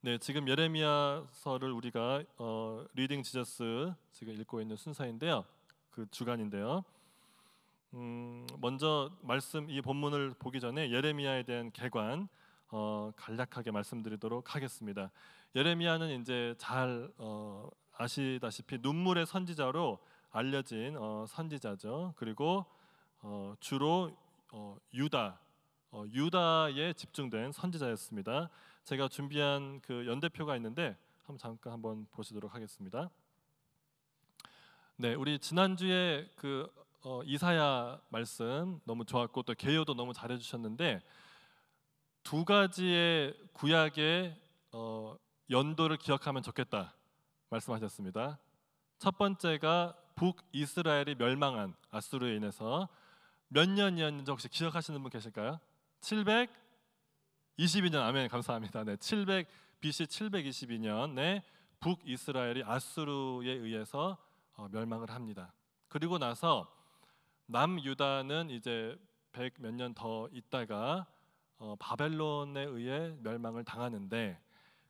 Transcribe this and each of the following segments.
네, 지금 예레미야서를 우리가 리딩 지저스 지금 읽고 있는 순서인데요. 그 주간인데요. 먼저 이 본문을 보기 전에 예레미야에 대한 개관 간략하게 말씀드리도록 하겠습니다. 예레미야는 이제 잘 아시다시피 눈물의 선지자로 알려진 선지자죠. 그리고 주로 유다에 집중된 선지자였습니다. 제가 준비한 그 연대표가 있는데 잠깐 보시도록 하겠습니다. 네, 우리 지난주에 그 이사야 말씀 너무 좋았고 또 개요도 너무 잘해주셨는데 두 가지의 구약의 연도를 기억하면 좋겠다 말씀하셨습니다. 첫 번째가 북이스라엘이 멸망한 아수르에 인해서 몇 년이었는지 혹시 기억하시는 분 계실까요? 722년. 아멘. 감사합니다. 네, BC 722년에 북이스라엘이 아수르에 의해서 멸망을 합니다. 그리고 나서 남유다는 이제 100 몇 년 더 있다가 바벨론에 의해 멸망을 당하는데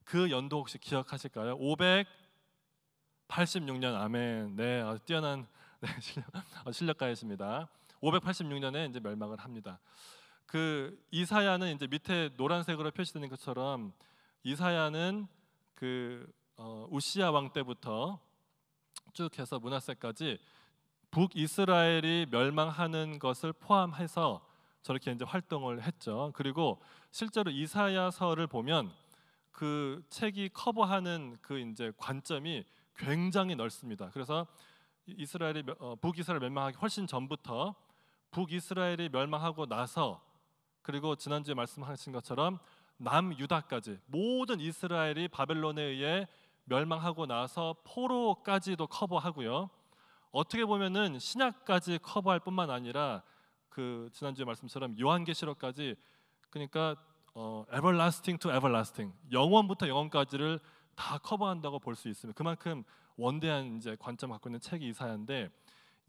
그 연도 혹시 기억하실까요? 586년. 아멘. 네, 뛰어난 실력가이십니다. 586년에 이제 멸망을 합니다. 그 이사야는 이제 밑에 노란색으로 표시되는 것처럼 이사야는 그 우시야 왕 때부터 쭉 해서 므낫세까지 북이스라엘이 멸망하는 것을 포함해서 저렇게 이제 활동을 했죠. 그리고 실제로 이사야서를 보면 그 책이 커버하는 그 이제 관점이 굉장히 넓습니다. 그래서 북이스라엘 멸망하기 훨씬 전부터 북이스라엘이 멸망하고 나서 그리고 지난주에 말씀하신 것처럼 남유다까지 모든 이스라엘이 바벨론에 의해 멸망하고 나서 포로까지도 커버하고요. 어떻게 보면은 신약까지 커버할 뿐만 아니라 그 지난주에 말씀처럼 요한계시록까지 그러니까 everlasting to everlasting 영원부터 영원까지를 다 커버한다고 볼 수 있습니다. 그만큼 원대한 이제 관점을 갖고 있는 책이 이사야인데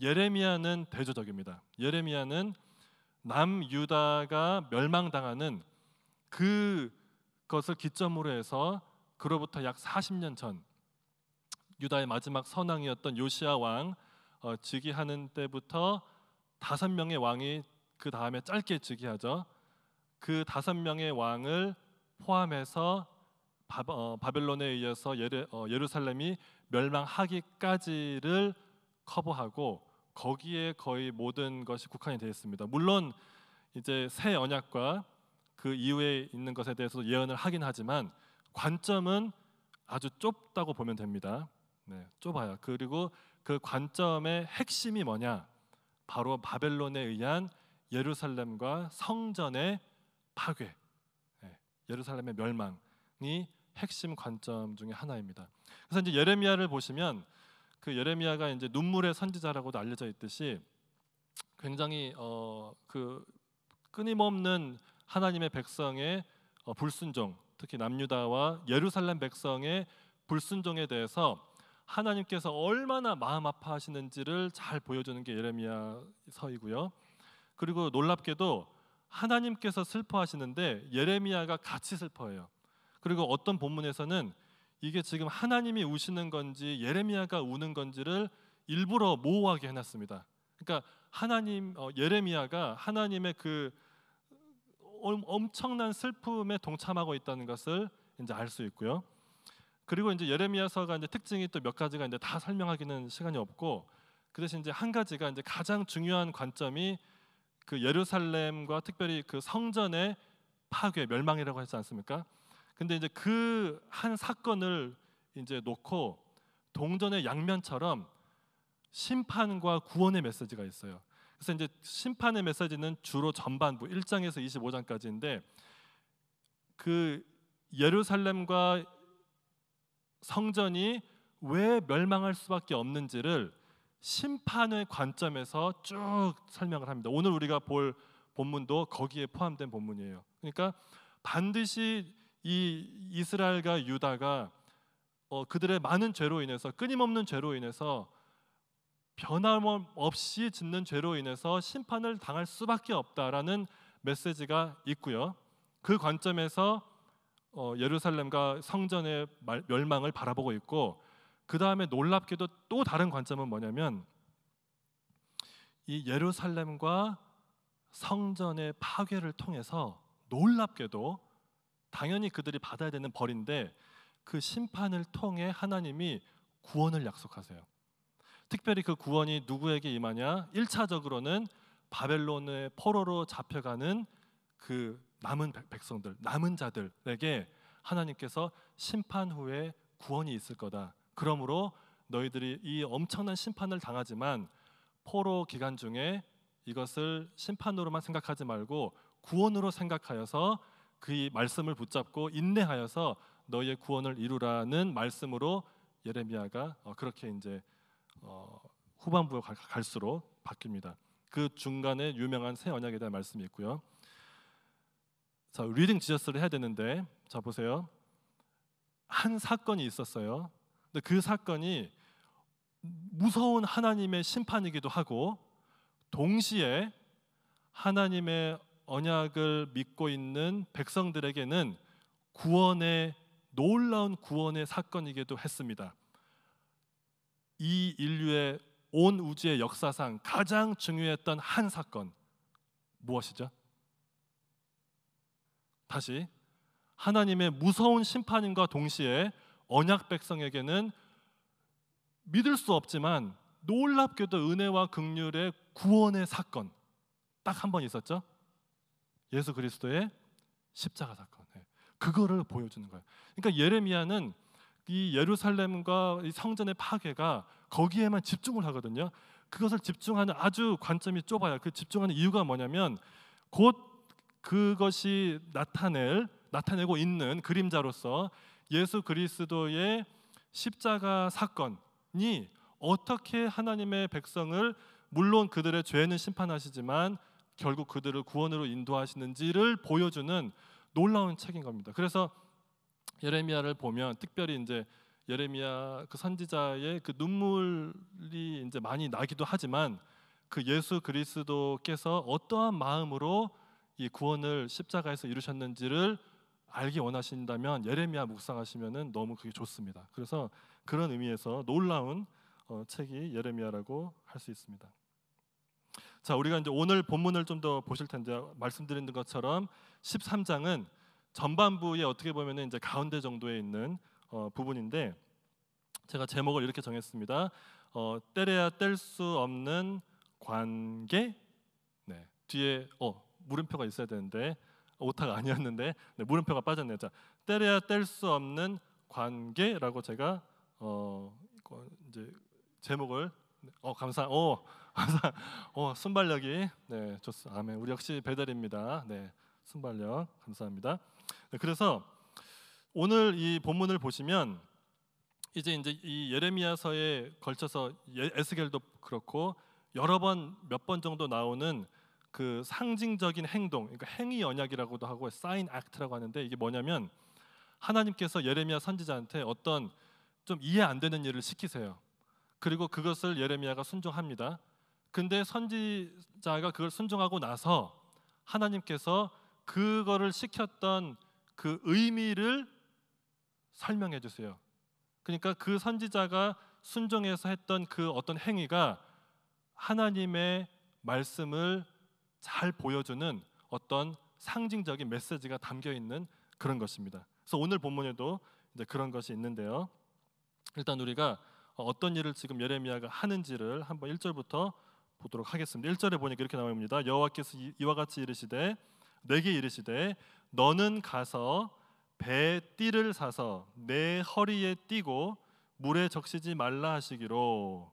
예레미야는 대조적입니다. 예레미야는 남유다가 멸망당하는 그것을 기점으로 해서 그로부터 약 40년 전 유다의 마지막 선왕이었던 요시야 왕 즉위하는 때부터 5명의 왕이 그 다음에 짧게 즉위하죠. 그 5명의 왕을 포함해서 바벨론에 의해서 예루살렘이 멸망하기까지를 커버하고 거기에 거의 모든 것이 국한이 되어 있습니다. 물론 이제 새 언약과 그 이후에 있는 것에 대해서 예언을 하긴 하지만 관점은 아주 좁다고 보면 됩니다. 네, 좁아요. 그리고 그 관점의 핵심이 뭐냐? 바로 바벨론에 의한 예루살렘과 성전의 파괴, 예루살렘의 멸망이 핵심 관점 중에 하나입니다. 그래서 이제 예레미야를 보시면 그 예레미야가 이제 눈물의 선지자라고도 알려져 있듯이 굉장히 그 끊임없는 하나님의 백성의 불순종, 특히 남유다와 예루살렘 백성의 불순종에 대해서 하나님께서 얼마나 마음 아파하시는지를 잘 보여주는 게 예레미야서이고요. 그리고 놀랍게도 하나님께서 슬퍼하시는데 예레미야가 같이 슬퍼해요. 그리고 어떤 본문에서는 이게 지금 하나님이 우시는 건지 예레미야가 우는 건지를 일부러 모호하게 해놨습니다. 그러니까 예레미야가 하나님의 그 엄청난 슬픔에 동참하고 있다는 것을 이제 알 수 있고요. 그리고 이제 예레미야서가 이제 특징이 또 몇 가지가 이제 다 설명하기는 시간이 없고 그 대신 이제 한 가지가 이제 가장 중요한 관점이 그 예루살렘과 특별히 그 성전의 파괴, 멸망이라고 하지 않습니까? 근데 이제 그 한 사건을 이제 놓고 동전의 양면처럼 심판과 구원의 메시지가 있어요. 그래서 이제 심판의 메시지는 주로 전반부 1장에서 25장까지인데 그 예루살렘과 성전이 왜 멸망할 수밖에 없는지를 심판의 관점에서 쭉 설명을 합니다. 오늘 우리가 볼 본문도 거기에 포함된 본문이에요. 그러니까 반드시 이 이스라엘과 유다가 그들의 많은 죄로 인해서 끊임없는 죄로 인해서 변함없이 짓는 죄로 인해서 심판을 당할 수밖에 없다라는 메시지가 있고요. 그 관점에서 예루살렘과 성전의 멸망을 바라보고 있고, 그 다음에 놀랍게도 또 다른 관점은 뭐냐면 이 예루살렘과 성전의 파괴를 통해서 놀랍게도 당연히 그들이 받아야 되는 벌인데 그 심판을 통해 하나님이 구원을 약속하세요. 특별히 그 구원이 누구에게 임하냐? 1차적으로는 바벨론의 포로로 잡혀가는 그 남은 백성들, 남은 자들에게 하나님께서 심판 후에 구원이 있을 거다. 그러므로 너희들이 이 엄청난 심판을 당하지만 포로 기간 중에 이것을 심판으로만 생각하지 말고 구원으로 생각하여서 그 말씀을 붙잡고 인내하여서 너희의 구원을 이루라는 말씀으로 예레미야가 그렇게 이제 후반부에 갈수록 바뀝니다. 그 중간에 유명한 새 언약에 대한 말씀이 있고요. 자, 리딩 지저스를 해야 되는데, 자 보세요. 한 사건이 있었어요. 근데 그 사건이 무서운 하나님의 심판이기도 하고 동시에 하나님의 언약을 믿고 있는 백성들에게는 구원의 놀라운 구원의 사건이기도 했습니다. 이 인류의 온 우주의 역사상 가장 중요했던 한 사건, 무엇이죠? 다시, 하나님의 무서운 심판인과 동시에 언약 백성에게는 믿을 수 없지만 놀랍게도 은혜와 긍휼의 구원의 사건 딱 한 번 있었죠. 예수 그리스도의 십자가 사건. 그거를 보여주는 거예요. 그러니까 예레미야는 이 예루살렘과 이 성전의 파괴가 거기에만 집중을 하거든요. 그것을 집중하는 아주 관점이 좁아요. 그 집중하는 이유가 뭐냐면 곧 그것이 나타내고 있는 그림자로서 예수 그리스도의 십자가 사건이 어떻게 하나님의 백성을, 물론 그들의 죄는 심판하시지만 결국 그들을 구원으로 인도하시는지를 보여주는 놀라운 책인 겁니다. 그래서 예레미야를 보면 특별히 이제 예레미야 그 선지자의 그 눈물이 이제 많이 나기도 하지만 그 예수 그리스도께서 어떠한 마음으로 이 구원을 십자가에서 이루셨는지를 알기 원하신다면 예레미야 묵상하시면은 너무 그게 좋습니다. 그래서 그런 의미에서 놀라운 책이 예레미야라고 할 수 있습니다. 자, 우리가 이제 오늘 본문을 좀 더 보실 텐데 말씀드린 것처럼 13장은 전반부에 어떻게 보면은 이제 가운데 정도에 있는 부분인데 제가 제목을 이렇게 정했습니다. 때려야 뗄 수 없는 관계. 네, 뒤에 물음표가 있어야 되는데 오타가 아니었는데 물음표가 빠졌네요. 자, 때려야 뗄 수 없는 관계라고 제가 이제 제목을 감사 순발력이 좋습니다. 아멘. 우리 역시 베델입니다. 순발력 감사합니다. 그래서 오늘 이 본문을 보시면 이제 이 예레미야서에 걸쳐서 에스겔도 그렇고 여러 번 몇 번 정도 나오는 그 상징적인 행동, 그러니까 행위 언약이라고도 하고 사인 액트라고 하는데 이게 뭐냐면 하나님께서 예레미야 선지자한테 어떤 좀 이해 안 되는 일을 시키세요. 그리고 그것을 예레미야가 순종합니다. 근데 선지자가 그걸 순종하고 나서 하나님께서 그거를 시켰던 그 의미를 설명해 주세요. 그러니까 그 선지자가 순종해서 했던 그 어떤 행위가 하나님의 말씀을 잘 보여주는 어떤 상징적인 메시지가 담겨 있는 그런 것입니다. 그래서 오늘 본문에도 이제 그런 것이 있는데요. 일단 우리가 어떤 일을 지금 예레미야가 하는지를 한번 1절부터 보도록 하겠습니다. 1절에 보니까 이렇게 나옵니다. 여호와께서 이와 같이 이르시되 내게 이르시되 너는 가서 배 띠를 사서 내 허리에 띠고 물에 적시지 말라 하시기로.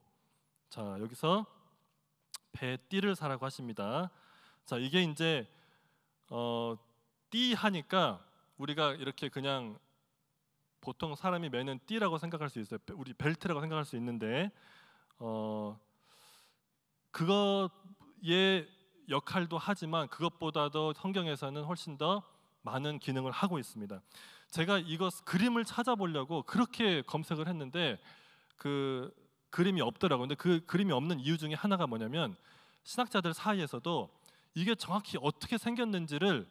자, 여기서 배 띠를 사라고 하십니다. 자, 이게 이제 띠 하니까 우리가 이렇게 그냥 보통 사람이 매는 띠라고 생각할 수 있어요. 우리 벨트라고 생각할 수 있는데 그거의 역할도 하지만 그것보다도 성경에서는 훨씬 더 많은 기능을 하고 있습니다. 제가 이것 그림을 찾아보려고 그렇게 검색을 했는데 그 그림이 없더라고요. 근데 그 그림이 없는 이유 중에 하나가 뭐냐면 신학자들 사이에서도 이게 정확히 어떻게 생겼는지를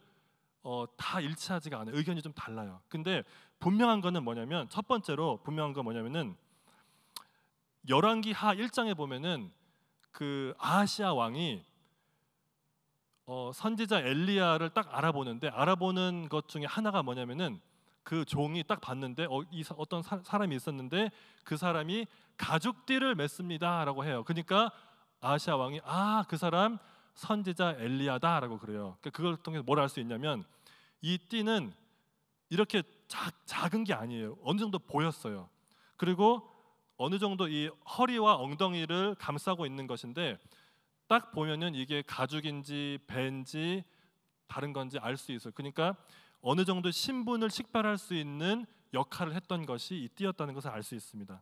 다 일치하지가 않아요. 의견이 좀 달라요. 근데 분명한 거는 뭐냐면, 첫 번째로 분명한 건 뭐냐면은 열왕기 하 1장에 보면은 그 아하시아 왕이 선지자 엘리야를 딱 알아보는 것 중에 하나가 뭐냐면은, 그 종이 딱 봤는데 어떤 사람이 있었는데 그 사람이 가죽띠를 맸습니다라고 해요. 그러니까 아하시아 왕이 그 사람 선지자 엘리야다라고 그래요. 그러니까 그걸 통해서 뭘 알 수 있냐면, 이 띠는 이렇게 작은 게 아니에요. 어느 정도 보였어요. 그리고 어느 정도 이 허리와 엉덩이를 감싸고 있는 것인데, 딱 보면은 이게 가죽인지 배인지 다른 건지 알 수 있어요. 그러니까 어느 정도 신분을 식별할 수 있는 역할을 했던 것이 이 띠였다는 것을 알 수 있습니다.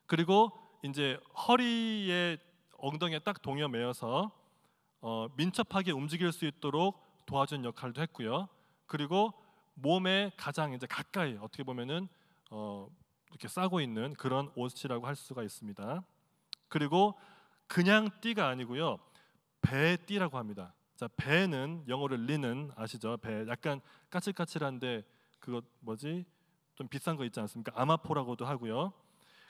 그리고 이제 허리에 엉덩이에 딱 동여매어서 민첩하게 움직일 수 있도록 도와준 역할도 했고요. 그리고 몸에 가장 이제 가까이 어떻게 보면은 이렇게 싸고 있는 그런 옷이라고 할 수가 있습니다. 그리고 그냥 띠가 아니고요, 배띠라고 합니다. 자, 배는 영어로 리는 아시죠? 배 약간 까칠까칠한데 그거 뭐지? 좀 비싼 거 있지 않습니까? 아마포라고도 하고요.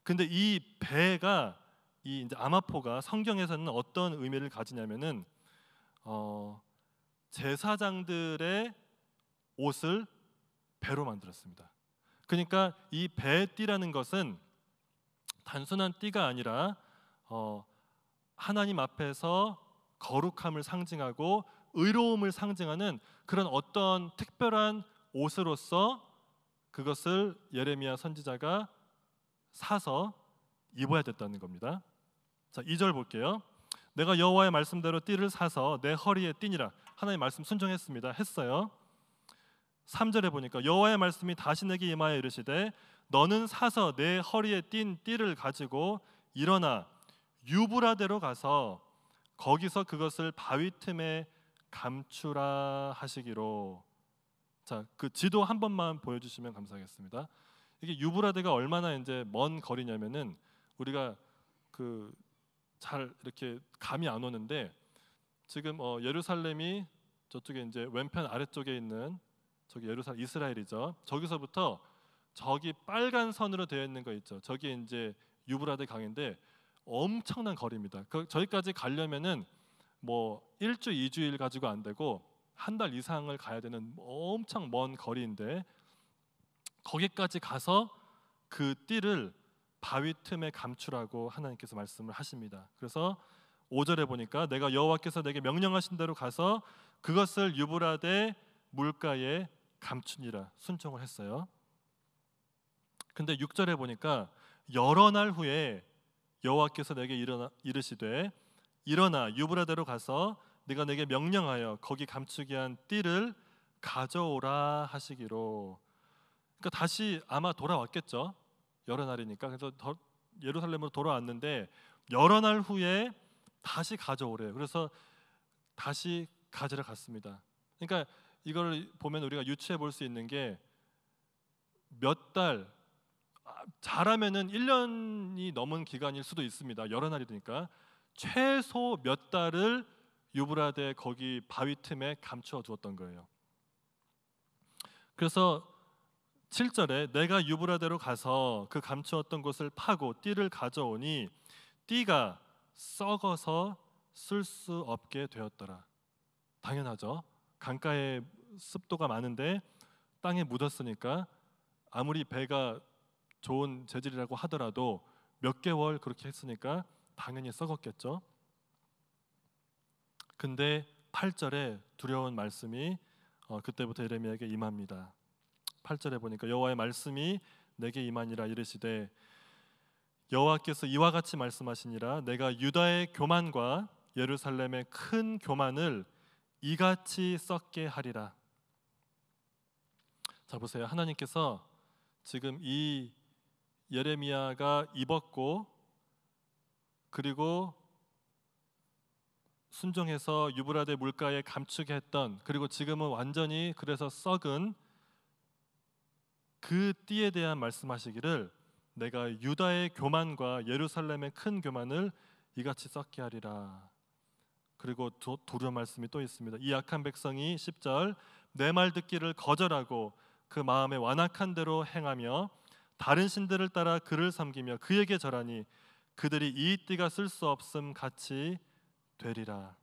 근데 이 배가 이 이제 아마포가 성경에서는 어떤 의미를 가지냐면은 제사장들의 옷을 배로 만들었습니다. 그러니까 이 배띠라는 것은 단순한 띠가 아니라 하나님 앞에서 거룩함을 상징하고 의로움을 상징하는 그런 어떤 특별한 옷으로서 그것을 예레미야 선지자가 사서 입어야 됐다는 겁니다. 자, 2절 볼게요. 내가 여호와의 말씀대로 띠를 사서 내 허리에 띠니라. 하나님 말씀 순종했습니다. 했어요. 3절에 보니까 여호와의 말씀이 다시 내게 임하여 이르시되 너는 사서 내 허리에 띈 띠를 가지고 일어나 유브라데로 가서 거기서 그것을 바위 틈에 감추라 하시기로. 자, 그 지도 한 번만 보여주시면 감사하겠습니다. 이게 유브라데가 얼마나 이제 먼 거리냐면은 우리가 그 잘 이렇게 감이 안 오는데, 지금 예루살렘이 저쪽에 이제 왼편 아래쪽에 있는 저기 예루살렘 이스라엘이죠. 저기서부터 저기 빨간 선으로 되어 있는 거 있죠. 저기 이제 유브라데 강인데 엄청난 거리입니다. 저기까지 가려면은 뭐 1주 2주일 가지고 안 되고 한 달 이상을 가야 되는 엄청 먼 거리인데, 거기까지 가서 그 띠를 바위 틈에 감추라고 하나님께서 말씀을 하십니다. 그래서 5절에 보니까 내가 여호와께서 내게 명령하신 대로 가서 그것을 유브라데 물가에 감추니라. 순종을 했어요. 근데 6절에 보니까 여러 날 후에 여호와께서 내게 이르시되 일어나 유브라데로 가서 네가 내게 명령하여 거기 감추게 한 띠를 가져오라 하시기로. 그러니까 다시 아마 돌아왔겠죠. 여러 날이니까. 그래서 예루살렘으로 돌아왔는데 여러 날 후에 다시 가져오래요. 그래서 다시 가지러 갔습니다. 그러니까 이걸 보면 우리가 유추해 볼 수 있는 게, 몇 달, 잘하면은 1년이 넘은 기간일 수도 있습니다. 여러 날이 되니까 최소 몇 달을 유브라데 거기 바위 틈에 감추어 두었던 거예요. 그래서 7절에 내가 유브라데로 가서 그 감추었던 곳을 파고 띠를 가져오니 띠가 썩어서 쓸 수 없게 되었더라. 당연하죠. 강가에 습도가 많은데 땅에 묻었으니까 아무리 배가 좋은 재질이라고 하더라도 몇 개월 그렇게 했으니까 당연히 썩었겠죠. 근데 8절에 두려운 말씀이 그때부터 예레미야에게 임합니다. 8절에 보니까 여호와의 말씀이 내게 임하니라 이르시되 여호와께서 이와 같이 말씀하시니라. 내가 유다의 교만과 예루살렘의 큰 교만을 이같이 썩게 하리라. 자, 보세요. 하나님께서 지금 이 예레미야가 입었고 그리고 순종해서 유브라데 물가에 감추게 했던, 그리고 지금은 완전히 그래서 썩은 그 띠에 대한 말씀하시기를 내가 유다의 교만과 예루살렘의 큰 교만을 이같이 썩게 하리라. 그리고 두려운 말씀이 또 있습니다. 이 악한 백성이 10절 내 말 듣기를 거절하고 그 마음에 완악한 대로 행하며 다른 신들을 따라 그를 섬기며 그에게 절하니 그들이 이 띠가 쓸 수 없음 같이 되리라.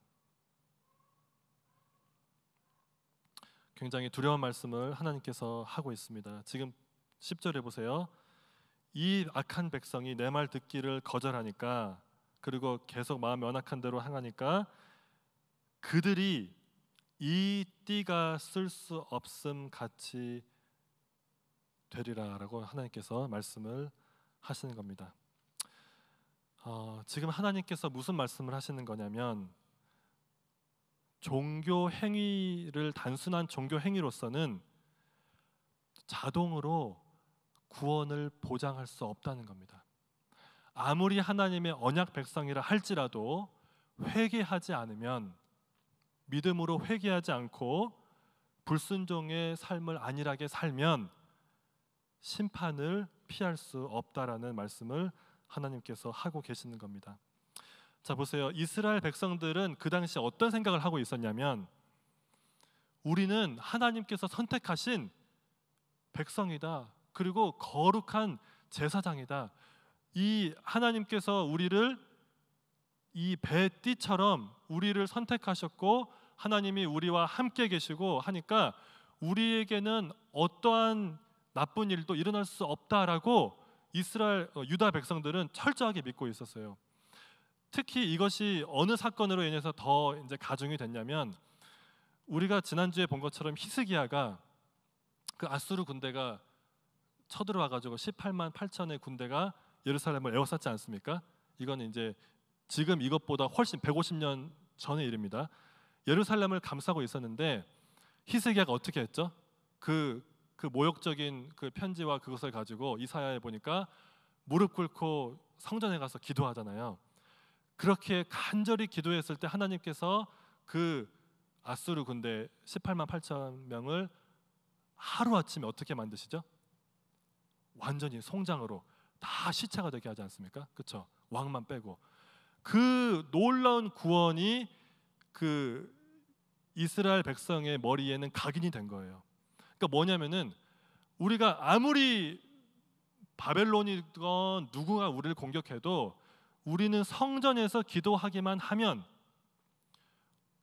굉장히 두려운 말씀을 하나님께서 하고 있습니다. 지금 10절에 보세요. 이 악한 백성이 내 말 듣기를 거절하니까, 그리고 계속 마음이 완악한 대로 행하니까 그들이 이 띠가 쓸 수 없음 같이 되리라라고 하나님께서 말씀을 하시는 겁니다. 지금 하나님께서 무슨 말씀을 하시는 거냐면, 종교 행위를 단순한 종교 행위로서는 자동으로 구원을 보장할 수 없다는 겁니다. 아무리 하나님의 언약 백성이라 할지라도 회개하지 않으면, 믿음으로 회개하지 않고 불순종의 삶을 안일하게 살면 심판을 피할 수 없다라는 말씀을 하나님께서 하고 계시는 겁니다. 자, 보세요. 이스라엘 백성들은 그 당시 어떤 생각을 하고 있었냐면, 우리는 하나님께서 선택하신 백성이다. 그리고 거룩한 제사장이다. 이 하나님께서 우리를 이 배띠처럼 우리를 선택하셨고 하나님이 우리와 함께 계시고 하니까 우리에게는 어떠한 나쁜 일도 일어날 수 없다라고 이스라엘 유다 백성들은 철저하게 믿고 있었어요. 특히 이것이 어느 사건으로 인해서 더 이제 가중이 됐냐면, 우리가 지난주에 본 것처럼 히스기야가 그 아수르 군대가 쳐들어와 가지고 18만 8천의 군대가 예루살렘을 에워쌌지 않습니까? 이거는 이제 지금 이것보다 훨씬 150년 전의 일입니다. 예루살렘을 감싸고 있었는데 히스기야가 어떻게 했죠? 그 모욕적인 그 편지와 그것을 가지고 이사야에 보니까 무릎 꿇고 성전에 가서 기도하잖아요. 그렇게 간절히 기도했을 때 하나님께서 그 아수르 군대 18만 8천 명을 하루아침에 어떻게 만드시죠? 완전히 송장으로 다 시체가 되게 하지 않습니까? 그렇죠? 왕만 빼고. 그 놀라운 구원이 그 이스라엘 백성의 머리에는 각인이 된 거예요. 그러니까 뭐냐면은, 우리가 아무리 바벨론이건 누구가 우리를 공격해도 우리는 성전에서 기도하기만 하면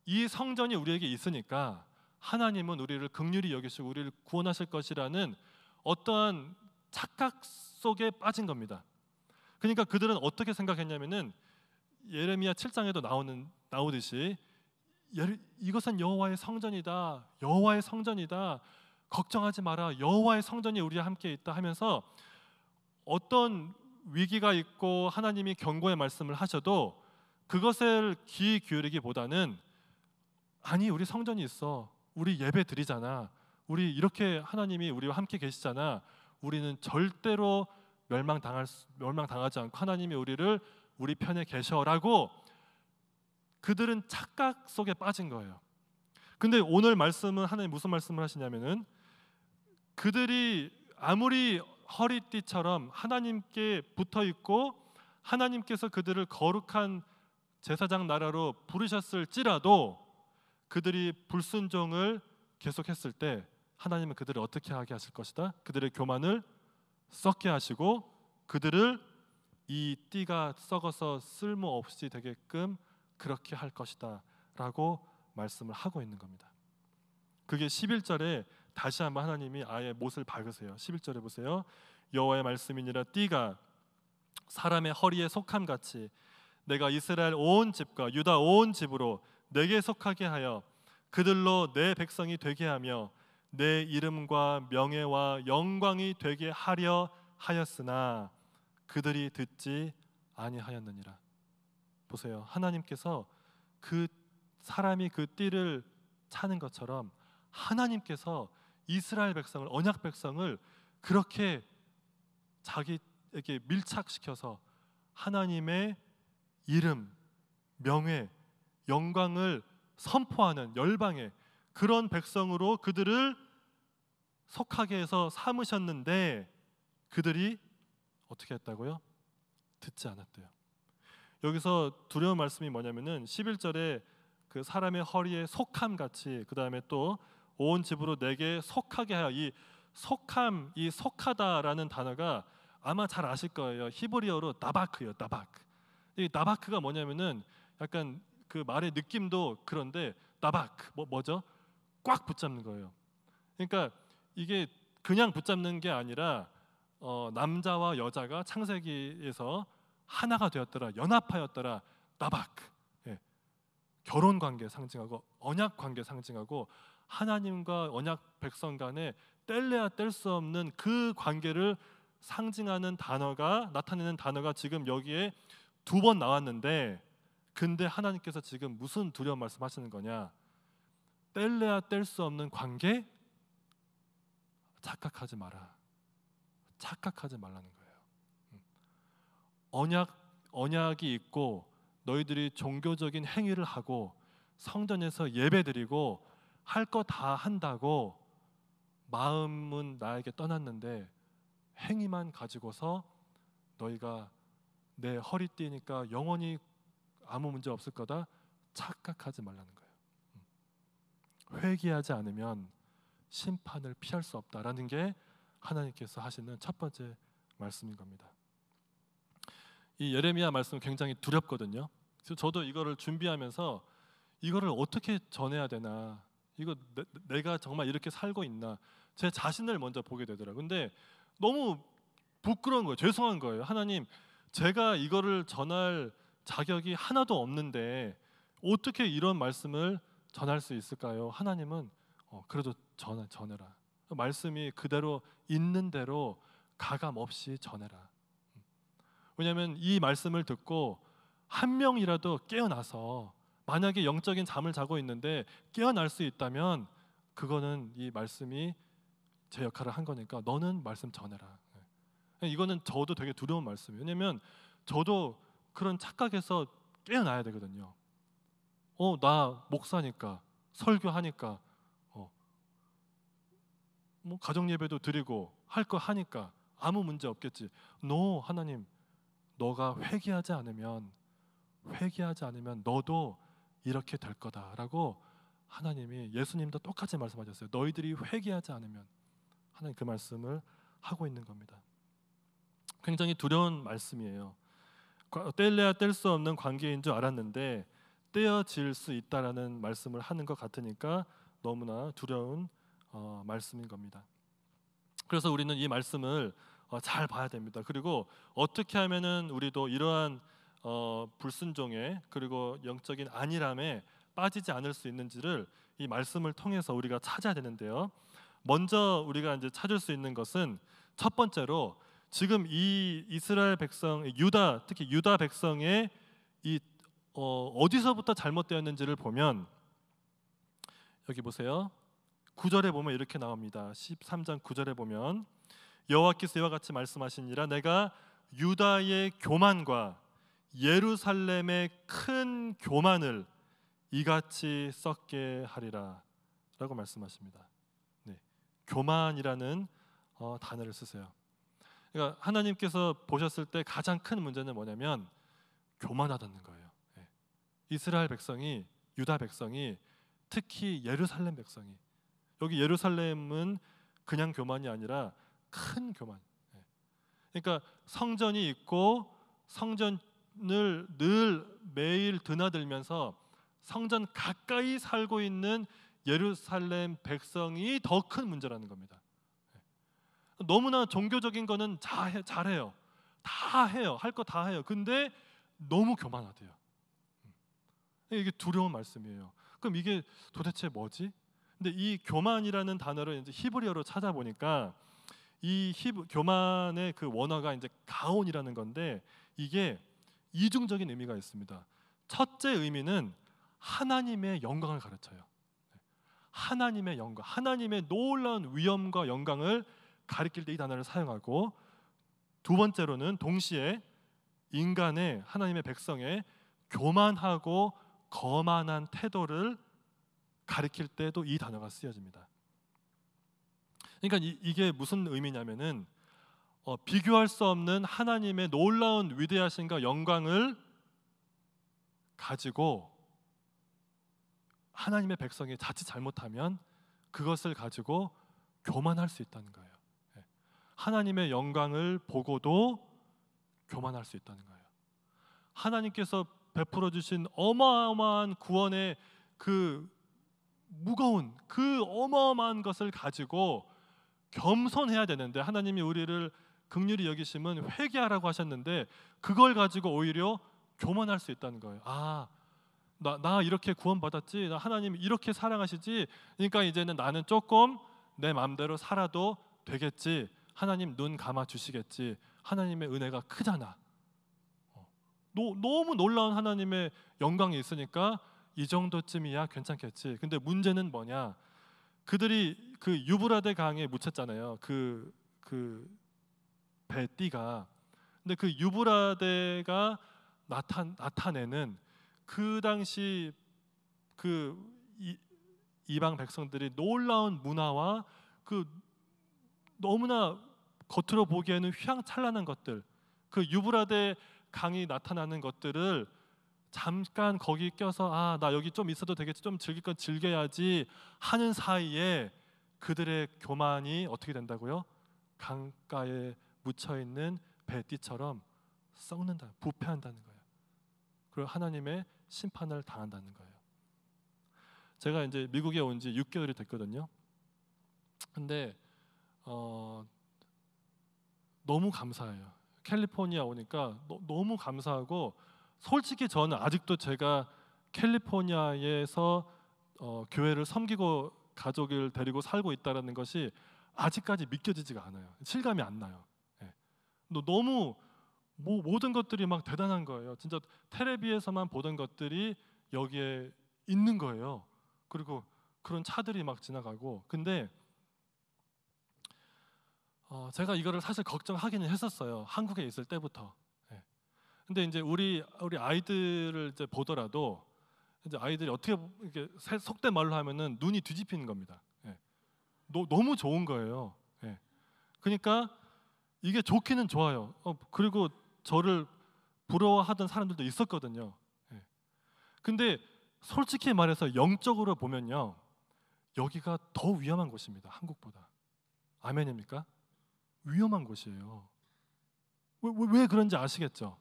이 성전이 우리에게 있으니까 하나님은 우리를 긍휼히 여기시고 우리를 구원하실 것이라는 어떠한 착각 속에 빠진 겁니다. 그러니까 그들은 어떻게 생각했냐면은, 예레미야 7장에도 나오듯이 이것은 여호와의 성전이다. 여호와의 성전이다. 걱정하지 마라. 여호와의 성전이 우리와 함께 있다 하면서 어떤 위기가 있고 하나님이 경고의 말씀을 하셔도 그것을 귀 기울이기보다는, 아니 우리 성전이 있어. 우리 예배 드리잖아. 우리 이렇게 하나님이 우리와 함께 계시잖아. 우리는 절대로 멸망당하지 않고 하나님이 우리를 우리 편에 계셔라고 그들은 착각 속에 빠진 거예요. 근데 오늘 말씀은 하나님 무슨 말씀을 하시냐면은, 그들이 아무리 허리띠처럼 하나님께 붙어 있고 하나님께서 그들을 거룩한 제사장 나라로 부르셨을지라도 그들이 불순종을 계속했을 때 하나님은 그들을 어떻게 하게 하실 것이다. 그들의 교만을 썩게 하시고 그들을 이 띠가 썩어서 쓸모없이 되게끔 그렇게 할 것이다 라고 말씀을 하고 있는 겁니다. 그게 11절에 다시 한번 하나님이 아예 못을 박으세요. 11절에 보세요. 여호와의 말씀이니라 띠가 사람의 허리에 속함같이 내가 이스라엘 온 집과 유다 온 집으로 내게 속하게 하여 그들로 내 백성이 되게 하며 내 이름과 명예와 영광이 되게 하려 하였으나 그들이 듣지 아니하였느니라. 보세요. 하나님께서 그 사람이 그 띠를 차는 것처럼 하나님께서 이스라엘 백성을, 언약 백성을 그렇게 자기에게 밀착시켜서 하나님의 이름, 명예, 영광을 선포하는 열방의 그런 백성으로 그들을 속하게 해서 삼으셨는데 그들이 어떻게 했다고요? 듣지 않았대요. 여기서 두려운 말씀이 뭐냐면은 11절에 그 사람의 허리에 속함 같이, 그 다음에 또 온 집으로 내게 속하게 하여. 이 속함, 이 속하다라는 단어가 아마 잘 아실 거예요. 히브리어로 나바크예요. 나바크. 이 나바크가 뭐냐면은 약간 그 말의 느낌도 그런데 나바크 뭐죠? 꽉 붙잡는 거예요. 그러니까 이게 그냥 붙잡는 게 아니라 남자와 여자가 창세기에서 하나가 되었더라, 연합하였더라. 나바크. 예. 결혼 관계 상징하고 언약 관계 상징하고 하나님과 언약 백성 간에 뗄래야 뗄 수 없는 그 관계를 상징하는 단어가, 나타내는 단어가 지금 여기에 2번 나왔는데, 근데 하나님께서 지금 무슨 두려운 말씀하시는 거냐? 뗄래야 뗄 수 없는 관계? 착각하지 마라. 착각하지 말라는 거예요. 언약이 있고 너희들이 종교적인 행위를 하고 성전에서 예배드리고 할 거 다 한다고 마음은 나에게 떠났는데 행위만 가지고서 너희가 내 허리띠니까 영원히 아무 문제 없을 거다, 착각하지 말라는 거예요. 회개하지 않으면 심판을 피할 수 없다라는 게 하나님께서 하시는 첫 번째 말씀인 겁니다. 이 예레미야 말씀은 굉장히 두렵거든요. 그래서 저도 이거를 준비하면서 이거를 어떻게 전해야 되나, 이거 내가 정말 이렇게 살고 있나, 제 자신을 먼저 보게 되더라고요. 근데 너무 부끄러운 거예요. 죄송한 거예요. 하나님, 제가 이거를 전할 자격이 하나도 없는데 어떻게 이런 말씀을 전할 수 있을까요? 하나님은 그래도 전해라. 말씀이 그대로 있는 대로 가감 없이 전해라. 왜냐하면 이 말씀을 듣고 한 명이라도 깨어나서, 만약에 영적인 잠을 자고 있는데 깨어날 수 있다면 그거는 이 말씀이 제 역할을 한 거니까 너는 말씀 전해라. 이거는 저도 되게 두려운 말씀이에요. 왜냐하면 저도 그런 착각에서 깨어나야 되거든요. 나 목사니까, 설교하니까, 뭐 가정 예배도 드리고 할 거 하니까 아무 문제 없겠지. 하나님, 너가 회개하지 않으면 너도 이렇게 될 거다라고 하나님이, 예수님도 똑같이 말씀하셨어요. 너희들이 회개하지 않으면. 하나님 그 말씀을 하고 있는 겁니다. 굉장히 두려운 말씀이에요. 뗄래야 뗄 수 없는 관계인 줄 알았는데 떼어질 수 있다라는 말씀을 하는 것 같으니까 너무나 두려운 말씀인 겁니다. 그래서 우리는 이 말씀을 잘 봐야 됩니다. 그리고 어떻게 하면은 우리도 이러한 불순종에, 그리고 영적인 안일함에 빠지지 않을 수 있는지를 이 말씀을 통해서 우리가 찾아야 되는데요. 먼저 우리가 이제 찾을 수 있는 것은, 첫 번째로 지금 이 이스라엘 백성, 특히 유다 백성의 이 어디서부터 잘못되었는지를 보면, 여기 보세요. 9절에 보면 이렇게 나옵니다. 13장 9절에 보면 여호와께서 이와 같이 말씀하시니라, 내가 유다의 교만과 예루살렘의 큰 교만을 이같이 썩게 하리라 라고 말씀하십니다. 네, 교만이라는 단어를 쓰세요. 그러니까 하나님께서 보셨을 때 가장 큰 문제는 뭐냐면 교만하다는 거예요. 네. 이스라엘 백성이, 유다 백성이, 특히 예루살렘 백성이, 여기 예루살렘은 그냥 교만이 아니라 큰 교만. 네. 그러니까 성전이 있고 성전을 늘 매일 드나들면서 성전 가까이 살고 있는 예루살렘 백성이 더 큰 문제라는 겁니다. 너무나 종교적인 거는 잘해요. 다 해요. 할 거 다 해요. 근데 너무 교만하대요. 이게 두려운 말씀이에요. 그럼 이게 도대체 뭐지? 근데 이 교만이라는 단어를 이제 히브리어로 찾아보니까 이 교만의 그 원어가 이제 가온이라는 건데, 이게 이중적인 의미가 있습니다. 첫째 의미는 하나님의 영광을 가르쳐요. 하나님의 영광, 하나님의 놀라운 위엄과 영광을 가리킬 때 이 단어를 사용하고, 두 번째로는 동시에 인간의, 하나님의 백성의 교만하고 거만한 태도를 가리킬 때도 이 단어가 쓰여집니다. 그러니까 이게 무슨 의미냐면은 비교할 수 없는 하나님의 놀라운 위대하심과 영광을 가지고 하나님의 백성이 자칫 잘못하면 그것을 가지고 교만할 수 있다는 거예요. 하나님의 영광을 보고도 교만할 수 있다는 거예요. 하나님께서 베풀어 주신 어마어마한 구원의 그 무거운 그 어마어마한 것을 가지고 겸손해야 되는데, 하나님이 우리를 긍휼히 여기심은 회개하라고 하셨는데 그걸 가지고 오히려 교만할 수 있다는 거예요. 나 이렇게 구원받았지, 나 하나님 이렇게 사랑하시지, 그러니까 이제는 나는 조금 내 마음대로 살아도 되겠지, 하나님 눈 감아 주시겠지, 하나님의 은혜가 크잖아. 너무 놀라운 하나님의 영광이 있으니까 이 정도쯤이야 괜찮겠지. 근데 문제는 뭐냐, 그들이 그 유브라데 강에 묻혔잖아요. 그 배띠가. 근데 그 유브라데가 나타내는 그 당시 그 이방 백성들이 놀라운 문화와 그 너무나 겉으로 보기에는 휘황찬란한 것들, 그 유브라데 강이 나타나는 것들을 잠깐 거기 껴서 나 여기 좀 있어도 되겠지, 좀 즐길 건 즐겨야지 하는 사이에 그들의 교만이 어떻게 된다고요? 강가에 묻혀있는 배띠처럼 썩는다, 부패한다는 거예요. 그리고 하나님의 심판을 당한다는 거예요. 제가 이제 미국에 온 지 6개월이 됐거든요. 근데 너무 감사해요. 캘리포니아 오니까 너무 감사하고, 솔직히 저는 아직도 제가 캘리포니아에서 교회를 섬기고 가족을 데리고 살고 있다는 것이 아직까지 믿겨지지가 않아요. 실감이 안 나요. 너무 모든 것들이 막 대단한 거예요. 진짜 텔레비에서만 보던 것들이 여기에 있는 거예요. 그리고 그런 차들이 막 지나가고. 근데 제가 이거를 사실 걱정하기는 했었어요. 한국에 있을 때부터. 근데 이제 우리 아이들을 이제 보더라도 이제 아이들이 어떻게 이렇게 속된 말로 하면은 눈이 뒤집히는 겁니다. 너무 좋은 거예요. 그러니까 이게 좋기는 좋아요. 그리고 저를 부러워하던 사람들도 있었거든요. 근데 솔직히 말해서 영적으로 보면요, 여기가 더 위험한 곳입니다. 한국보다. 아멘입니까? 위험한 곳이에요. 왜 그런지 아시겠죠?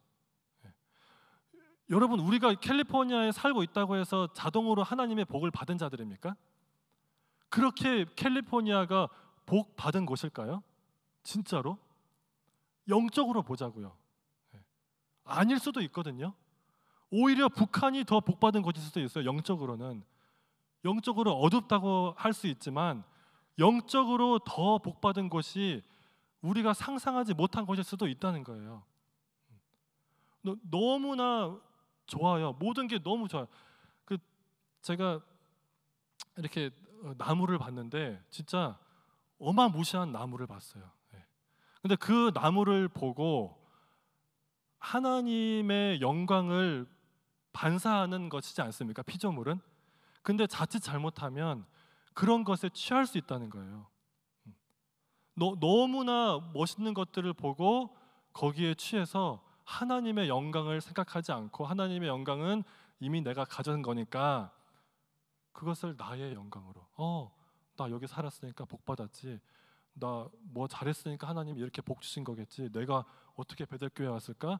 여러분, 우리가 캘리포니아에 살고 있다고 해서 자동으로 하나님의 복을 받은 자들입니까? 그렇게 캘리포니아가 복 받은 곳일까요? 진짜로? 영적으로 보자고요. 아닐 수도 있거든요. 오히려 북한이 더 복 받은 곳일 수도 있어요. 영적으로는. 영적으로 어둡다고 할 수 있지만 영적으로 더 복 받은 곳이 우리가 상상하지 못한 곳일 수도 있다는 거예요. 너무나 좋아요. 모든 게 너무 좋아요. 제가 이렇게 나무를 봤는데 진짜 어마무시한 나무를 봤어요. 근데 그 나무를 보고 하나님의 영광을 반사하는 것이지 않습니까? 피조물은. 근데 자칫 잘못하면 그런 것에 취할 수 있다는 거예요. 너무나 멋있는 것들을 보고 거기에 취해서 하나님의 영광을 생각하지 않고, 하나님의 영광은 이미 내가 가진 거니까 그것을 나의 영광으로, 나 여기 살았으니까 복 받았지, 나 뭐 잘했으니까 하나님이 이렇게 복 주신 거겠지, 내가 어떻게 베델교회 왔을까,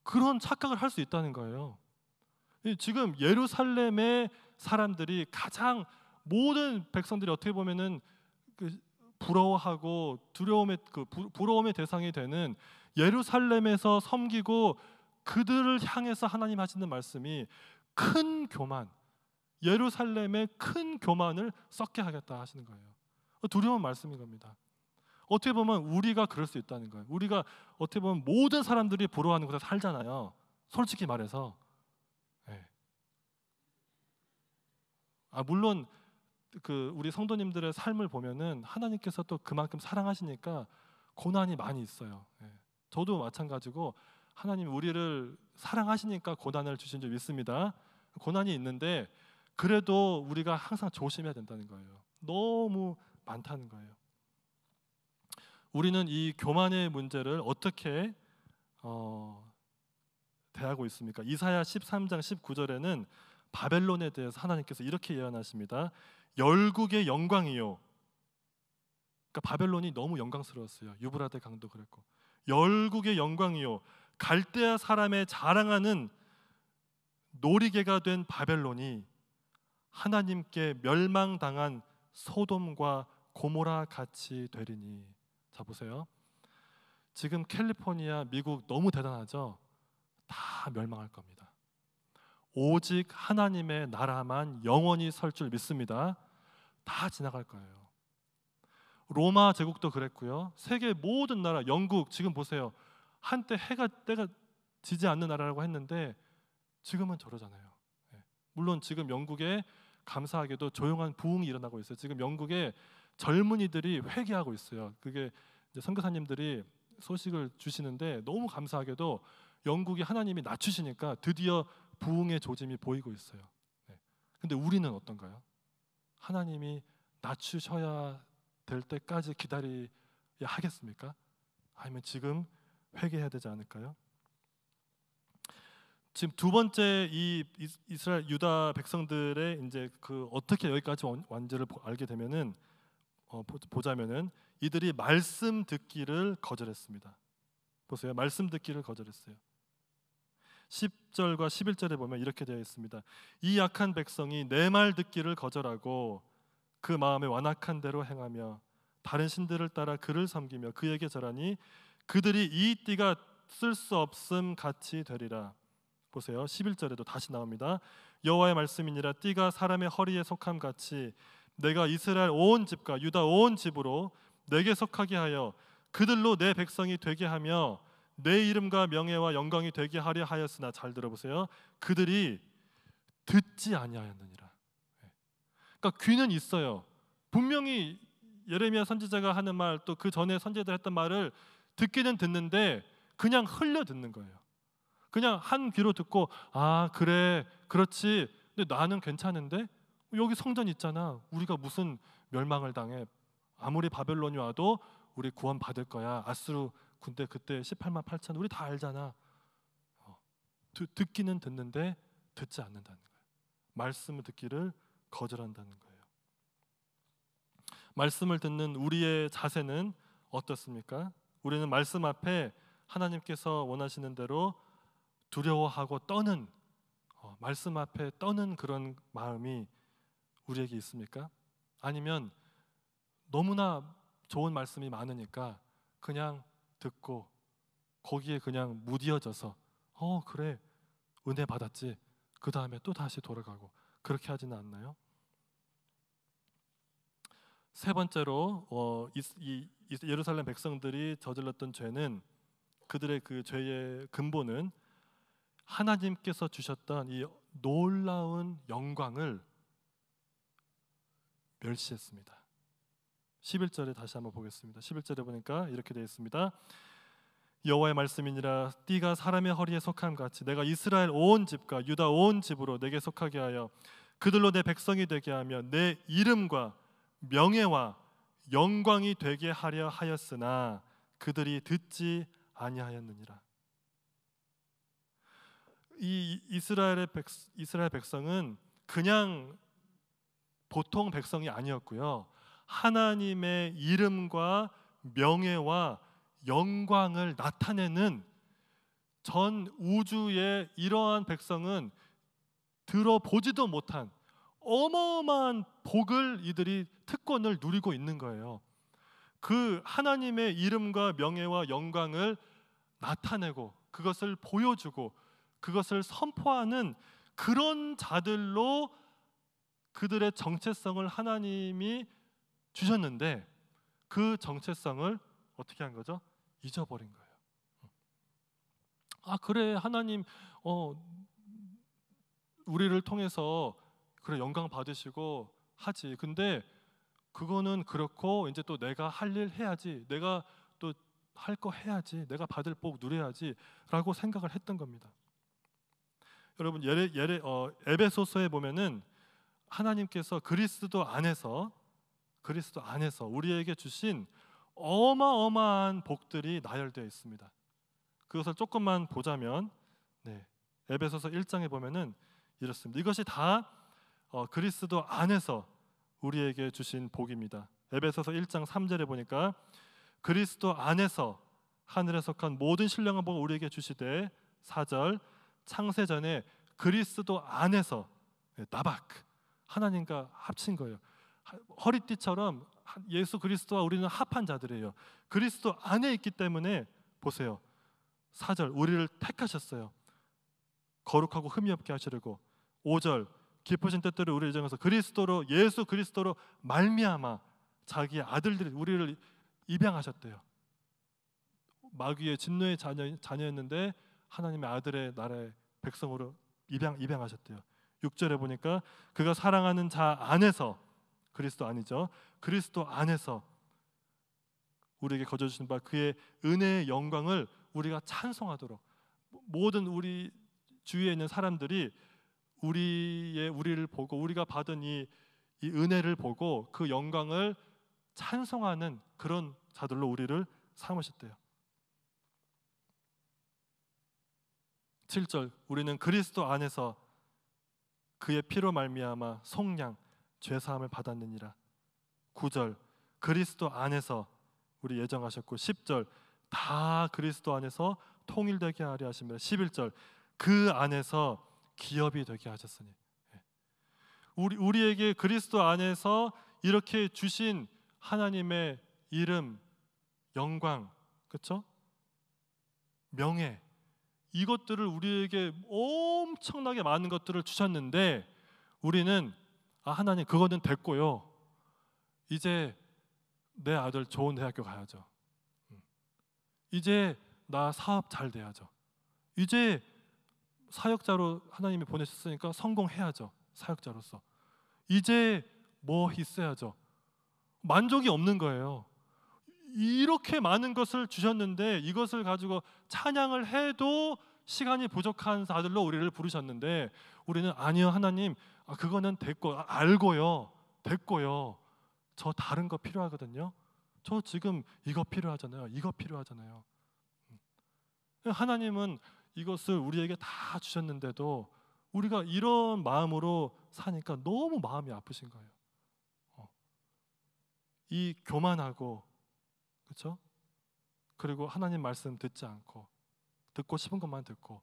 그런 착각을 할 수 있다는 거예요. 지금 예루살렘의 사람들이 가장, 모든 백성들이 어떻게 보면은 부러워하고 부러움의 대상이 되는 예루살렘에서 섬기고 그들을 향해서 하나님 하시는 말씀이 큰 교만, 예루살렘의 큰 교만을 썩게 하겠다 하시는 거예요. 두려운 말씀인 겁니다. 어떻게 보면 우리가 그럴 수 있다는 거예요. 우리가 어떻게 보면 모든 사람들이 부러워하는 곳에 살잖아요. 솔직히 말해서. 물론 우리 성도님들의 삶을 보면은 하나님께서 또 그만큼 사랑하시니까 고난이 많이 있어요. 저도 마찬가지고 하나님 우리를 사랑하시니까 고난을 주신 줄 믿습니다. 고난이 있는데 그래도 우리가 항상 조심해야 된다는 거예요. 너무 많다는 거예요. 우리는 이 교만의 문제를 어떻게 대하고 있습니까? 이사야 13장 19절에는 바벨론에 대해서 하나님께서 이렇게 예언하십니다. 열국의 영광이요. 그러니까 바벨론이 너무 영광스러웠어요. 유브라데 강도 그랬고, 열국의 영광이요, 갈대아 사람의 자랑하는 놀이개가 된 바벨론이 하나님께 멸망당한 소돔과 고모라 같이 되리니. 자 보세요. 지금 캘리포니아, 미국 너무 대단하죠? 다 멸망할 겁니다. 오직 하나님의 나라만 영원히 설 줄 믿습니다. 다 지나갈 거예요. 로마 제국도 그랬고요. 세계 모든 나라, 영국 지금 보세요. 한때 때가 지지 않는 나라라고 했는데 지금은 저러잖아요. 물론 지금 영국에 감사하게도 조용한 부흥이 일어나고 있어요. 지금 영국에 젊은이들이 회개하고 있어요. 그게 이제 선교사님들이 소식을 주시는데 너무 감사하게도 영국이 하나님이 낮추시니까 드디어 부흥의 조짐이 보이고 있어요. 근데 우리는 어떤가요? 하나님이 낮추셔야 될 때까지 기다려야 하겠습니까? 아니면 지금 회개해야 되지 않을까요? 지금 두 번째 이 이스라엘 유다 백성들의 이제 그 어떻게 여기까지 완지를 알게 되면은 보자면은 이들이 말씀 듣기를 거절했습니다. 보세요. 말씀 듣기를 거절했어요. 10절과 11절에 보면 이렇게 되어 있습니다. 이 약한 백성이 내 말 듣기를 거절하고 그 마음에 완악한 대로 행하며 다른 신들을 따라 그를 섬기며 그에게 절하니 그들이 이 띠가 쓸 수 없음 같이 되리라. 보세요. 11절에도 다시 나옵니다. 여호와의 말씀이니라 띠가 사람의 허리에 속함 같이 내가 이스라엘 온 집과 유다 온 집으로 내게 속하게 하여 그들로 내 백성이 되게 하며 내 이름과 명예와 영광이 되게 하려 하였으나, 잘 들어보세요. 그들이 듣지 아니하였느니라. 그러니까 귀는 있어요. 분명히 예레미야 선지자가 하는 말, 또 그 전에 선지자들 했던 말을 듣기는 듣는데 그냥 흘려 듣는 거예요. 그냥 한 귀로 듣고 아 그래 그렇지, 근데 나는 괜찮은데 여기 성전 있잖아, 우리가 무슨 멸망을 당해, 아무리 바벨론이 와도 우리 구원 받을 거야, 아수르 군대 그때 18만 8천 우리 다 알잖아. 듣기는 듣는데 듣지 않는다는 거예요. 말씀을 듣기를 거절한다는 거예요. 말씀을 듣는 우리의 자세는 어떻습니까? 우리는 말씀 앞에 하나님께서 원하시는 대로 두려워하고 떠는, 말씀 앞에 떠는 그런 마음이 우리에게 있습니까? 아니면 너무나 좋은 말씀이 많으니까 그냥 듣고 거기에 그냥 무디어져서 그래 은혜 받았지, 그 다음에 또 다시 돌아가고, 그렇게 하지는 않나요? 세 번째로 이 예루살렘 백성들이 저질렀던 죄는, 그들의 그 죄의 근본은 하나님께서 주셨던 이 놀라운 영광을 멸시했습니다. 11절에 다시 한번 보겠습니다. 11절에 보니까 이렇게 되어 있습니다. 여호와의 말씀이니라 띠가 사람의 허리에 속함 같이 내가 이스라엘 온 집과 유다 온 집으로 내게 속하게 하여 그들로 내 백성이 되게 하며 내 이름과 명예와 영광이 되게 하려 하였으나 그들이 듣지 아니하였느니라. 이 이스라엘 백성은 그냥 보통 백성이 아니었고요. 하나님의 이름과 명예와 영광을 나타내는 전 우주의 이러한 백성은 들어보지도 못한 어마어마한 복을 이들이 특권을 누리고 있는 거예요. 그 하나님의 이름과 명예와 영광을 나타내고 그것을 보여주고 그것을 선포하는 그런 자들로 그들의 정체성을 하나님이 주셨는데 그 정체성을 어떻게 한 거죠? 잊어버린 거예요. 아 그래 하나님 우리를 통해서 그래 영광 받으시고 하지, 근데 그거는 그렇고 이제 또 내가 할 일 해야지, 내가 또 할 거 해야지, 내가 받을 복 누려야지 라고 생각을 했던 겁니다. 여러분 에베소서에 보면은 하나님께서 그리스도 안에서 우리에게 주신 어마어마한 복들이 나열되어 있습니다. 그것을 조금만 보자면 에베소서 1장에 보면은 이렇습니다. 이것이 다 그리스도 안에서 우리에게 주신 복입니다. 에베소서 1장 3절에 보니까 그리스도 안에서 하늘에 속한 모든 신령한 복을 우리에게 주시되 4절 창세전에 그리스도 안에서 나박 하나님과 합친 거예요. 허리띠처럼 예수 그리스도와 우리는 합한 자들이에요. 그리스도 안에 있기 때문에 보세요. 4절 우리를 택하셨어요. 거룩하고 흠이 없게 하시려고. 5절 깊으신 뜻대로 우리를 정해서 그리스도로 예수 그리스도로 말미암아 자기의 아들들이 우리를 입양하셨대요. 마귀의 진노의 자녀였는데 하나님의 아들의 나라의 백성으로 입양하셨대요. 6절에 보니까 그가 사랑하는 자 안에서 그리스도 아니죠. 그리스도 안에서 우리에게 거저주신 바 그의 은혜의 영광을 우리가 찬송하도록 모든 우리 주위에 있는 사람들이 우리를 보고 우리가 받은 이 은혜를 보고 그 영광을 찬송하는 그런 자들로 우리를 삼으셨대요. 7절 우리는 그리스도 안에서 그의 피로 말미암아 속량 죄사함을 받았느니라. 9절 그리스도 안에서 우리 예정하셨고 10절 다 그리스도 안에서 통일되게 하려 하십니다. 11절 그 안에서 기업이 되게 하셨으니 우리에게 그리스도 안에서 이렇게 주신 하나님의 이름, 영광, 그렇죠? 명예 이것들을 우리에게 엄청나게 많은 것들을 주셨는데 우리는 하나님 그거는 됐고요. 이제 내 아들 좋은 대학교 가야죠. 이제 나 사업 잘 돼야죠. 이제 사역자로 하나님이 보내셨으니까 성공해야죠. 사역자로서 이제 뭐 있어야죠. 만족이 없는 거예요. 이렇게 많은 것을 주셨는데 이것을 가지고 찬양을 해도 시간이 부족한 자들로 우리를 부르셨는데 우리는 아니요 하나님 그거는 됐고 알고요 됐고요 저 다른 거 필요하거든요. 저 지금 이거 필요하잖아요. 이거 필요하잖아요. 하나님은 이것을 우리에게 다 주셨는데도 우리가 이런 마음으로 사니까 너무 마음이 아프신 거예요. 이 교만하고 그렇죠? 그리고 하나님 말씀 듣지 않고 듣고 싶은 것만 듣고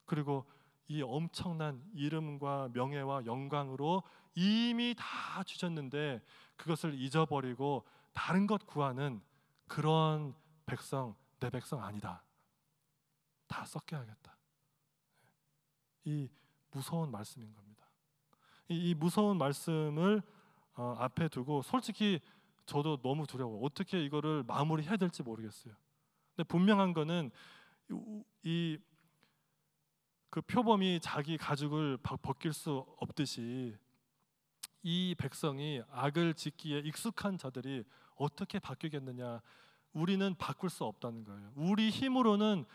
그리고 이 엄청난 이름과 명예와 영광으로 이미 다 주셨는데 그것을 잊어버리고 다른 것 구하는 그런 백성 내 백성 아니다. 다 섞여야겠다. 이 무서운 말씀인 겁니다. 이 무서운 말씀을 앞에 두고 솔직히 저도 너무 두려워요. 어떻게 이거를 마무리해야 될지 모르겠어요. 근데 분명한 거는 그 표범이 자기 가죽을 벗길 수 없듯이 이 백성이 악을 짓기에 익숙한 자들이 어떻게 바뀌겠느냐. 우리는 바꿀 수 없다는 거예요. 우리 힘으로는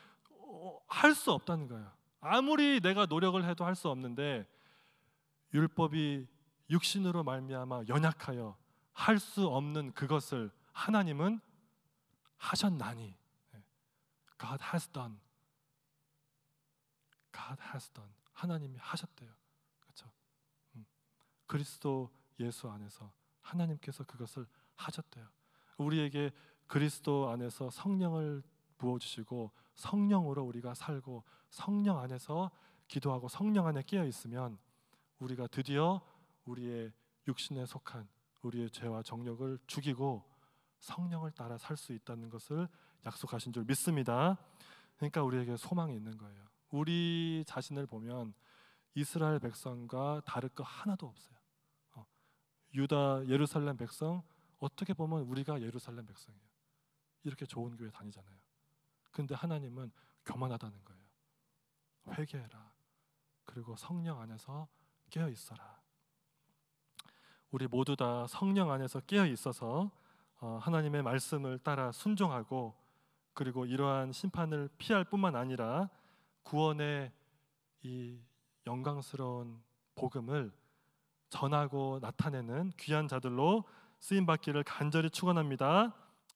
할 수 없다는 거예요. 아무리 내가 노력을 해도 할 수 없는데 율법이 육신으로 말미암아 연약하여 할 수 없는 그것을 하나님은 하셨나니 God has done. God has done. 하나님이 하셨대요. 그렇죠? 그리스도 예수 안에서 하나님께서 그것을 하셨대요. 우리에게 그리스도 안에서 성령을 부어주시고 성령으로 우리가 살고 성령 안에서 기도하고 성령 안에 깨어 있으면 우리가 드디어 우리의 육신에 속한 우리의 죄와 정욕을 죽이고 성령을 따라 살 수 있다는 것을 약속하신 줄 믿습니다. 그러니까 우리에게 소망이 있는 거예요. 우리 자신을 보면 이스라엘 백성과 다를 거 하나도 없어요. 유다 예루살렘 백성 어떻게 보면 우리가 예루살렘 백성이에요. 이렇게 좋은 교회 다니잖아요. 근데 하나님은 교만하다는 거예요. 회개해라. 그리고 성령 안에서 깨어 있어라. 우리 모두 다 성령 안에서 깨어 있어서 하나님의 말씀을 따라 순종하고 그리고 이러한 심판을 피할 뿐만 아니라 구원의 이 영광스러운 복음을 전하고 나타내는 귀한 자들로 쓰임 받기를 간절히 축원합니다.